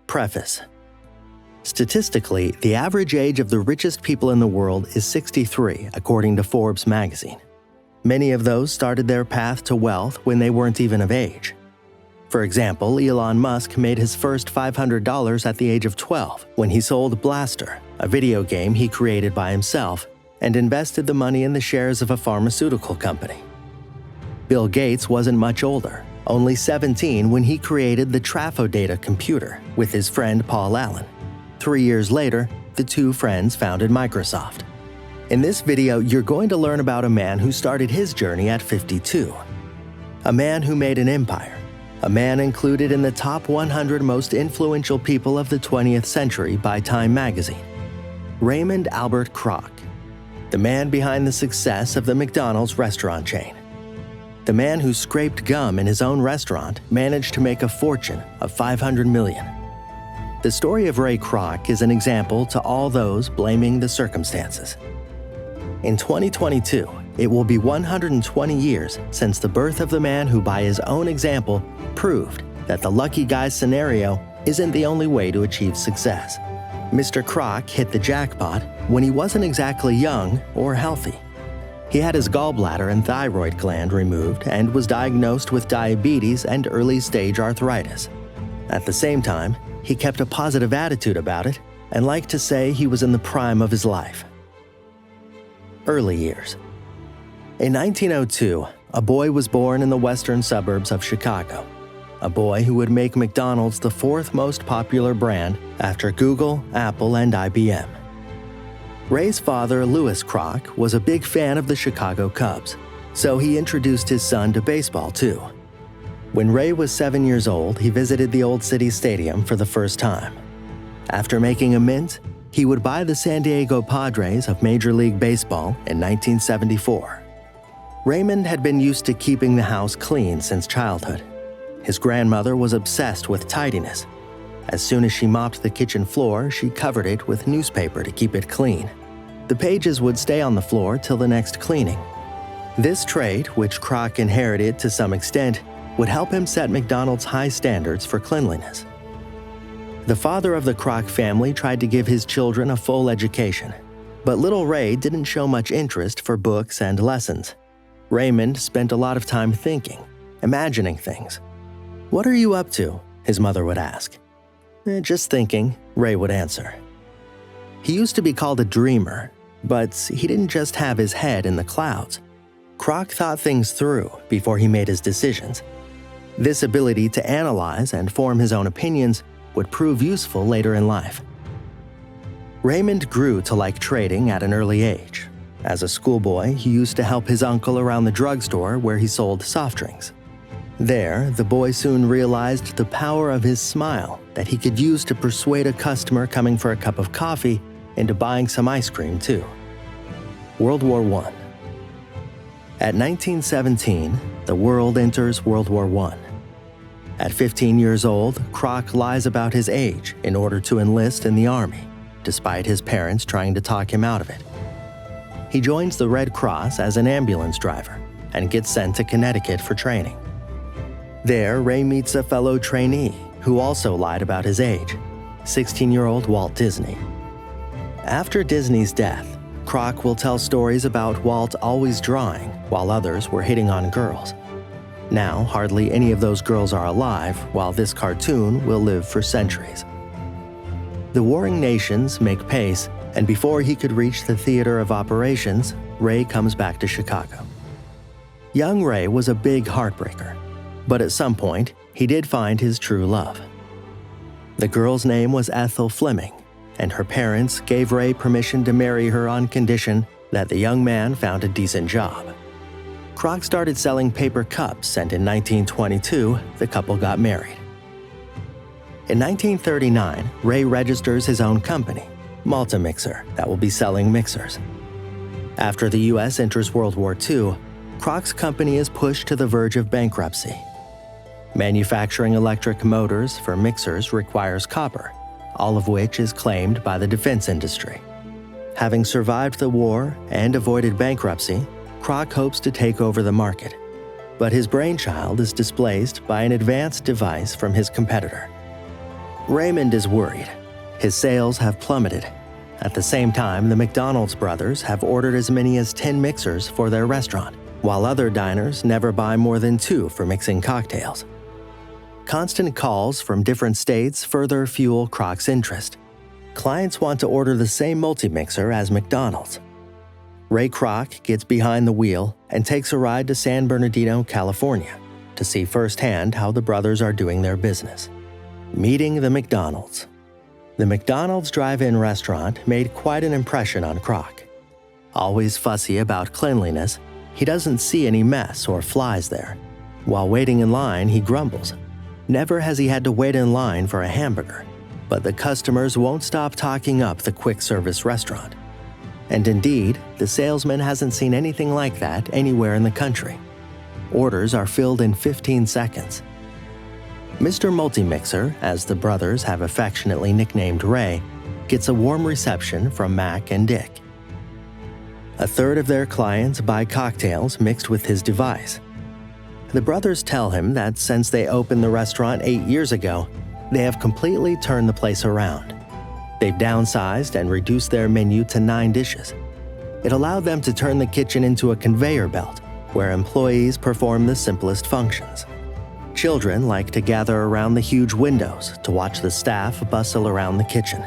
Preface. Statistically, the average age of the richest people in the world is 63, according to Forbes magazine. Many of those started their path to wealth when they weren't even of age. For example, Elon Musk made his first $500 at the age of 12 when he sold Blaster, a video game he created by himself, and invested the money in the shares of a pharmaceutical company. Bill Gates wasn't much older, only 17 when he created the Traf-O-Data computer with his friend Paul Allen. 3 years later, the two friends founded Microsoft. In this video, you're going to learn about a man who started his journey at 52. A man who made an empire. A man included in the top 100 most influential people of the 20th century by Time magazine. Raymond Albert Kroc. The man behind the success of the McDonald's restaurant chain. The man who scraped gum in his own restaurant managed to make a fortune of $500 million. The story of Ray Kroc is an example to all those blaming the circumstances. In 2022, it will be 120 years since the birth of the man who, by his own example, proved that the lucky guy scenario isn't the only way to achieve success. Mr. Kroc hit the jackpot when he wasn't exactly young or healthy. He had his gallbladder and thyroid gland removed and was diagnosed with diabetes and early-stage arthritis. At the same time, he kept a positive attitude about it and liked to say he was in the prime of his life. Early years. In 1902, a boy was born in the western suburbs of Chicago. A boy who would make McDonald's the fourth most popular brand after Google, Apple, and IBM. Ray's father, Louis Kroc, was a big fan of the Chicago Cubs, so he introduced his son to baseball too. When Ray was 7 years old, he visited the Old City Stadium for the first time. After making a mint, he would buy the San Diego Padres of Major League Baseball in 1974. Raymond had been used to keeping the house clean since childhood. His grandmother was obsessed with tidiness. As soon as she mopped the kitchen floor, she covered it with newspaper to keep it clean. The pages would stay on the floor till the next cleaning. This trait, which Kroc inherited to some extent, would help him set McDonald's high standards for cleanliness. The father of the Kroc family tried to give his children a full education, but little Ray didn't show much interest for books and lessons. Raymond spent a lot of time thinking, imagining things. "What are you up to?" his mother would ask. "Just thinking," Ray would answer. He used to be called a dreamer, but he didn't just have his head in the clouds. Kroc thought things through before he made his decisions. This ability to analyze and form his own opinions would prove useful later in life. Raymond grew to like trading at an early age. As a schoolboy, he used to help his uncle around the drugstore where he sold soft drinks. There, the boy soon realized the power of his smile that he could use to persuade a customer coming for a cup of coffee into buying some ice cream too. World War I. At 1917, the world enters World War I. At 15 years old, Kroc lies about his age in order to enlist in the army, despite his parents trying to talk him out of it. He joins the Red Cross as an ambulance driver and gets sent to Connecticut for training. There, Ray meets a fellow trainee who also lied about his age, 16-year-old Walt Disney. After Disney's death, Kroc will tell stories about Walt always drawing while others were hitting on girls. Now, hardly any of those girls are alive, while this cartoon will live for centuries. The warring nations make pace, and before he could reach the theater of operations, Ray comes back to Chicago. Young Ray was a big heartbreaker, but at some point, he did find his true love. The girl's name was Ethel Fleming, and her parents gave Ray permission to marry her on condition that the young man found a decent job. Kroc started selling paper cups, and in 1922, the couple got married. In 1939, Ray registers his own company, Malta Mixer, that will be selling mixers. After the U.S. enters World War II, Kroc's company is pushed to the verge of bankruptcy. Manufacturing electric motors for mixers requires copper, all of which is claimed by the defense industry. Having survived the war and avoided bankruptcy, Kroc hopes to take over the market, but his brainchild is displaced by an advanced device from his competitor. Raymond is worried. His sales have plummeted. At the same time, the McDonald's brothers have ordered as many as 10 mixers for their restaurant, while other diners never buy more than 2 for mixing cocktails. Constant calls from different states further fuel Kroc's interest. Clients want to order the same multi-mixer as McDonald's. Ray Kroc gets behind the wheel and takes a ride to San Bernardino, California, to see firsthand how the brothers are doing their business. Meeting the McDonald's. The McDonald's drive-in restaurant made quite an impression on Kroc. Always fussy about cleanliness, he doesn't see any mess or flies there. While waiting in line, he grumbles. Never has he had to wait in line for a hamburger, but the customers won't stop talking up the quick-service restaurant. And indeed, the salesman hasn't seen anything like that anywhere in the country. Orders are filled in 15 seconds. Mr. Multi-Mixer, as the brothers have affectionately nicknamed Ray, gets a warm reception from Mac and Dick. A third of their clients buy cocktails mixed with his device. The brothers tell him that since they opened the restaurant 8 years ago, they have completely turned the place around. They've downsized and reduced their menu to 9 dishes. It allowed them to turn the kitchen into a conveyor belt where employees perform the simplest functions. Children like to gather around the huge windows to watch the staff bustle around the kitchen.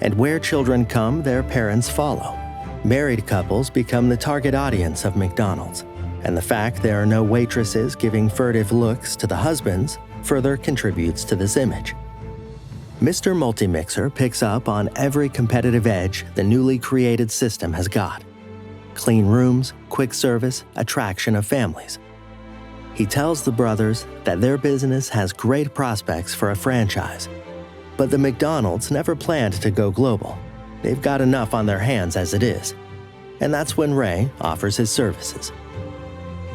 And where children come, their parents follow. Married couples become the target audience of McDonald's, and the fact there are no waitresses giving furtive looks to the husbands further contributes to this image. Mr. Multi-Mixer picks up on every competitive edge the newly created system has got. Clean rooms, quick service, attraction of families. He tells the brothers that their business has great prospects for a franchise. But the McDonald's never planned to go global. They've got enough on their hands as it is. And that's when Ray offers his services.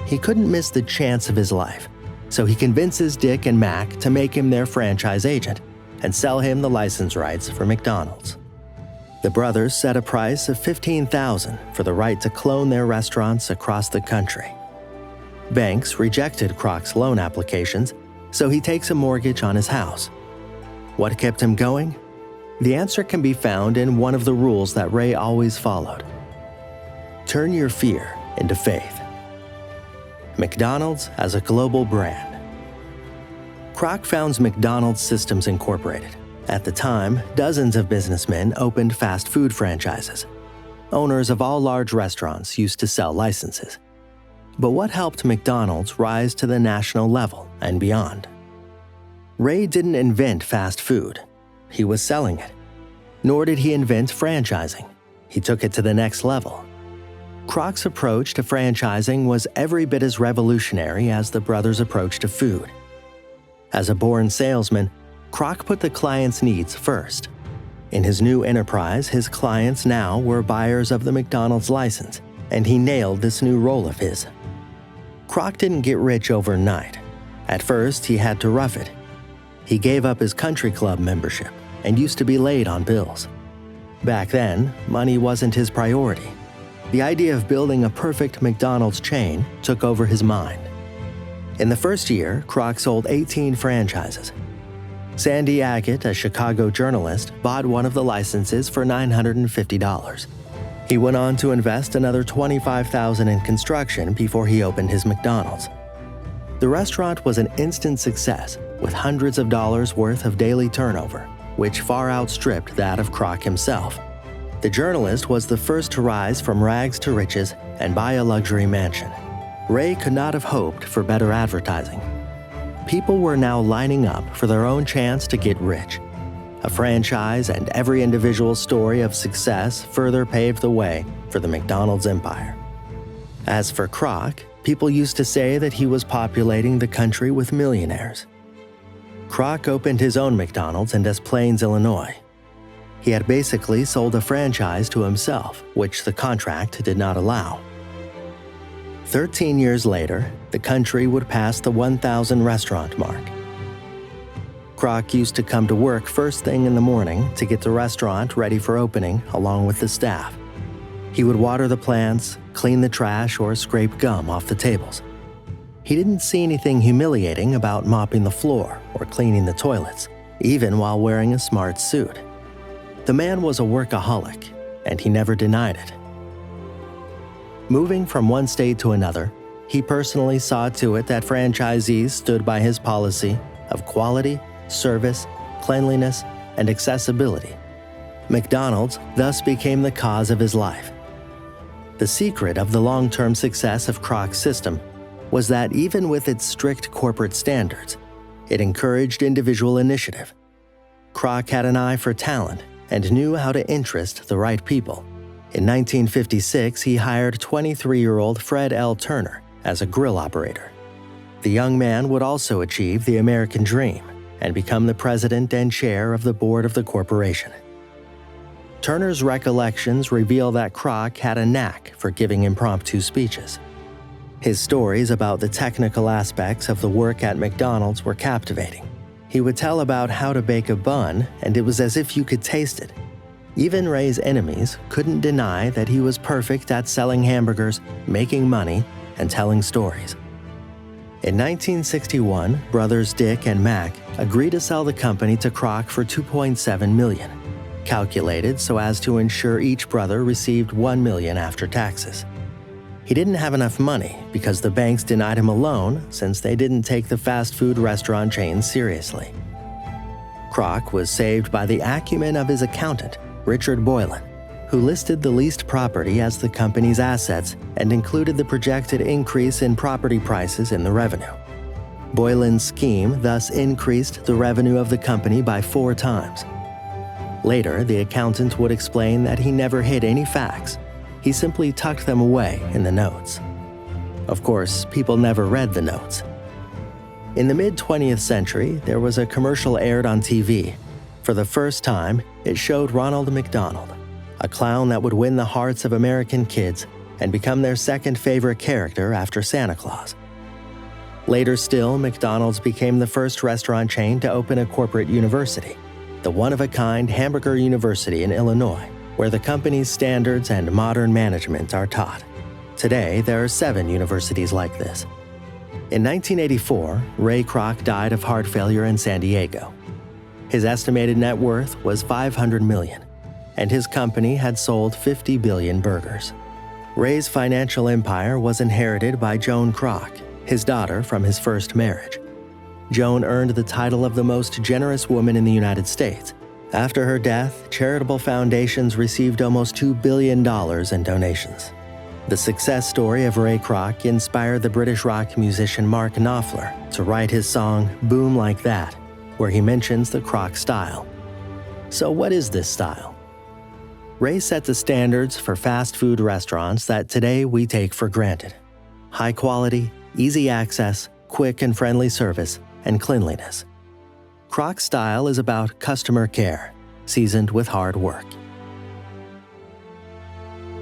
He couldn't miss the chance of his life, so he convinces Dick and Mac to make him their franchise agent and sell him the license rights for McDonald's. The brothers set a price of $15,000 for the right to clone their restaurants across the country. Banks rejected Kroc's loan applications, so he takes a mortgage on his house. What kept him going? The answer can be found in one of the rules that Ray always followed. Turn your fear into faith. McDonald's as a global brand. Kroc founds McDonald's Systems Incorporated. At the time, dozens of businessmen opened fast food franchises. Owners of all large restaurants used to sell licenses. But what helped McDonald's rise to the national level and beyond? Ray didn't invent fast food. He was selling it. Nor did he invent franchising. He took it to the next level. Kroc's approach to franchising was every bit as revolutionary as the brothers' approach to food. As a born salesman, Kroc put the client's needs first. In his new enterprise, his clients now were buyers of the McDonald's license, and he nailed this new role of his. Kroc didn't get rich overnight. At first, he had to rough it. He gave up his country club membership and used to be late on bills. Back then, money wasn't his priority. The idea of building a perfect McDonald's chain took over his mind. In the first year, Kroc sold 18 franchises. Sandy Agate, a Chicago journalist, bought one of the licenses for $950. He went on to invest another $25,000 in construction before he opened his McDonald's. The restaurant was an instant success, with hundreds of dollars worth of daily turnover, which far outstripped that of Kroc himself. The journalist was the first to rise from rags to riches and buy a luxury mansion. Ray could not have hoped for better advertising. People were now lining up for their own chance to get rich. A franchise and every individual story of success further paved the way for the McDonald's empire. As for Kroc, people used to say that he was populating the country with millionaires. Kroc opened his own McDonald's in Des Plaines, Illinois. He had basically sold a franchise to himself, which the contract did not allow. 13 years later, the country would pass the 1,000 restaurant mark. Kroc used to come to work first thing in the morning to get the restaurant ready for opening along with the staff. He would water the plants, clean the trash, or scrape gum off the tables. He didn't see anything humiliating about mopping the floor or cleaning the toilets. even while wearing a smart suit. The man was a workaholic, and he never denied it. Moving from one state to another, he personally saw to it that franchisees stood by his policy of quality, service, cleanliness, and accessibility. McDonald's thus became the cause of his life. The secret of the long-term success of Kroc's system was that even with its strict corporate standards, it encouraged individual initiative. Kroc had an eye for talent and knew how to interest the right people. In 1956, he hired 23-year-old Fred L. Turner as a grill operator. The young man would also achieve the American dream and become the president and chair of the board of the corporation. Turner's recollections reveal that Kroc had a knack for giving impromptu speeches. His stories about the technical aspects of the work at McDonald's were captivating. He would tell about how to bake a bun, and it was as if you could taste it. Even Ray's enemies couldn't deny that he was perfect at selling hamburgers, making money, and telling stories. In 1961, brothers Dick and Mac agreed to sell the company to Kroc for $2.7 million, calculated so as to ensure each brother received $1 million after taxes. He didn't have enough money because the banks denied him a loan since they didn't take the fast food restaurant chain seriously. Kroc was saved by the acumen of his accountant, Richard Boylan, who listed the leased property as the company's assets and included the projected increase in property prices in the revenue. Boylan's scheme thus increased the revenue of the company by 4 times. Later, the accountant would explain that he never hid any facts. He simply tucked them away in the notes. Of course, people never read the notes. In the mid-20th century, there was a commercial aired on TV. For the first time, it showed Ronald McDonald, a clown that would win the hearts of American kids and become their second favorite character after Santa Claus. Later still, McDonald's became the first restaurant chain to open a corporate university, the one-of-a-kind Hamburger University in Illinois, where the company's standards and modern management are taught. Today, there are 7 universities like this. In 1984, Ray Kroc died of heart failure in San Diego. His estimated net worth was $500 million, and his company had sold 50 billion burgers. Ray's financial empire was inherited by Joan Kroc, his daughter from his first marriage. Joan earned the title of the most generous woman in the United States. After her death, charitable foundations received almost $2 billion in donations. The success story of Ray Kroc inspired the British rock musician Mark Knopfler to write his song Boom Like That, where he mentions the Kroc style. So what is this style? Ray set the standards for fast food restaurants that today we take for granted. High quality, easy access, quick and friendly service, and cleanliness. Kroc's style is about customer care, seasoned with hard work.